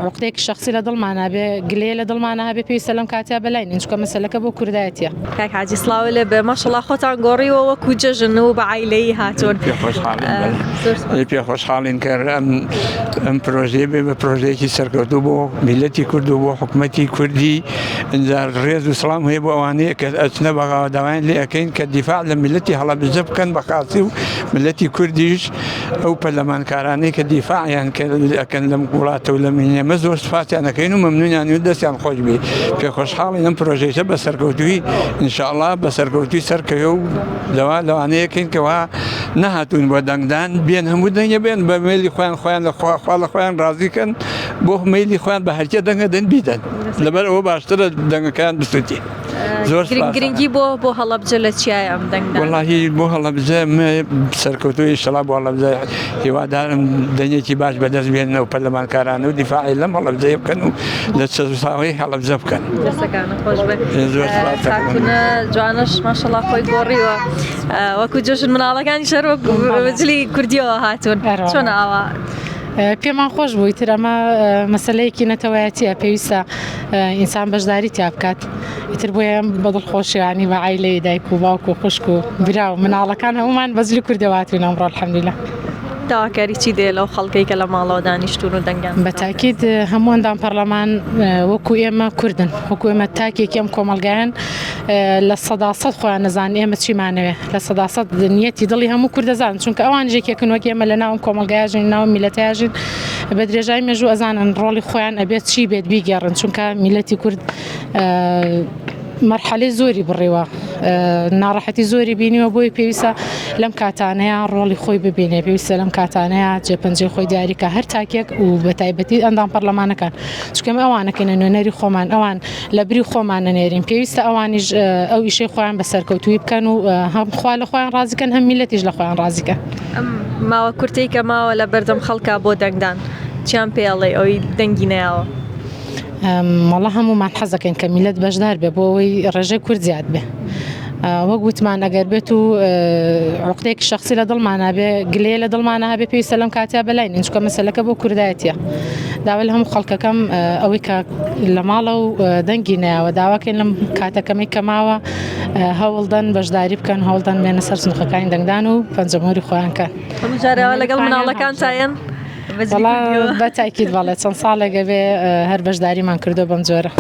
عقدەیەکی شخصی لە دڵمانە بێ گلەیە لە دڵمانە هەبێ پێویستە لەم کاتیا بەلای چونکە مەسەلەکە بۆ کوردایەتیە. کاک حاجی سڵاو لێ بێ ماشەڵڵا خۆتان گۆڕیەوە وەکو جەژن و بە عایلەی هاتوون. پێ خۆشحاڵین کە ئەم پرۆژێ بێ بە پرۆژەیەکی سەرکەوتوو بۆ میلەتی کورد و بۆ حکوومەتی کوردی ئەنجا ڕێز و سڵام هەیە بۆ ئەوانەیە کە ئەچنە بەغاوەداوایان لێ ئەەکەین کە دیفاع لە میلەتی هەڵەبجە بکەن بە خاسی و ملەتی کوردیش ئەو پەرلەمانکارانەی کە دیفاعیان ئەکەن لەم وڵاتە و لە مینێمە زۆر سوپاسیان ئەەکەین و مەمنونیان و دەستیان خۆش بێ پێ خۆشحاڵی ئەم پرۆژەیە بە سەرکەوتووی ئینشاءڵڵا بە سەرکەوتووی سەرکەوێ و لەوانەیەکەین کەوا نەهاتوون بۆ دەنگدان بێن هەموو دەنگە بێن بە مێلی خۆیان لە خۆیان ڕازیکەن بۆ مێلی خۆیان بە هەرکێ دەنگە دەن بیدەن لەبەر ئەوە باشترە دەنگەکان بسووتی. گرنگی بۆ هەڵەبجە لە چیایە ئەم دەنگدان؟ وەڵاهی بۆ هەڵەبجە سەرکەوتووی ئینشاءڵڵا بۆ هەڵەبجە هیوادارم دەنگێکی باش بەدەست بێننەوە پەرلەمانکاران و دیفاعی لەم هەڵەبجەیە بکەن و لە چەساوی هەڵەبجە بکەن. دەستەکانە خۆش بێت. کاکوونە جوانش ماشەڵڵا خۆی گۆڕیوە وەکو جۆشن مناڵەکانی شەر وەکو جلی کوردیەوە هاتوون. چۆن ئاوا؟ پێمان خۆش بووی تر ئەمە مەسلەیەکی نەتەوایەتیە پێویستە ئینسان بەشداری تیا بکات ئیتر بۆیە بەدڵخۆشیانی بە عایلەی دایک و باوک و خوشک و برا و مناڵەکان هەمومان بەجلی کوردەواتوین ئەمڕۆ الحەمدولیلا. داواکاری چی دێ لەو خەڵکەی کە لە ماڵەوە دانیشتون و دەنگیان؟ بەتاکید هەمووەندان پەرلەمان وەکو ئێمە کوردن وەکو ئێمە تاکێکی ئەم کۆمەلگایان لە سەداسەد خۆیان نەزان ئێمە چیمانەوێ لە سەداسەد نیەتی دڵی هەموو کوردەزان چونکە ئەوان ژێکێکن وەک ئێمە لە ناوم کۆمەلگایژین ناو میلەتیاژین بە درێژای مێژوو ئەزانن ڕۆڵی خۆیان ئەبێت چی بێت بیگەڕن چونکە میلەتی کورد مەرحەلەی زۆری بڕێوە ناڕەحەتی زۆری بینیوە بۆی پێویستە لەم کاتانەیە ڕۆڵی خۆی ببینێ پێویستە لەم کاتانەیە جێپەنجەی خۆی دیاریکە هەر تاکێک و بە تایبەتی ئەندام پەرلەمانەکان چکەمە ئەوانەکەنە نوێنەری خۆمان ئەوان لە بری خۆمان نەنێرین پێویستە ئەوانیش ئەو ئیشەی خۆیان بە سەرکەوتووی بکەن و هەم خوا لە خۆیان ڕازیکەن هەم میلەتیش لە خۆیان ڕازیکە. ماوە کورتەی کە ماوە لە بەردەم خەڵکا بۆ دەنگدان چیان پێڵێ ئەوی دەنگی نەیاوە؟ مەڵە هەمومان حەزەکەین کە میلەت بەشدار بێ بۆ ئەوەی ڕێژەی کورد زیاد بێ وەک گوتمان ئەگەر بێت و عقدەیەکی شخصی لە دڵمانە بێ گلەیە لە دڵمانە هەبێ پێویستە لەم کاتیا بەلای چونکە مەسەلەکە بۆ کوردایەتیە داوا لە هەموو خەڵکەکەم ئەوەی کە لە ماڵە و دەنگی نایەوە داواکەین لەم کاتەکەمی کەماوە هەوڵدەن بەشداری بکەن هەوڵدەن بێنە سەر سنووخەکانی دەنگدان و پەنجەمۆری خۆیانکەن. هەموو جارەوە لەگەڵ مناڵەکان تایەن؟ بە تاکید بەڵێ چەند ساڵێکە بێ هەر بەشداریمان کردو بەم جۆرە.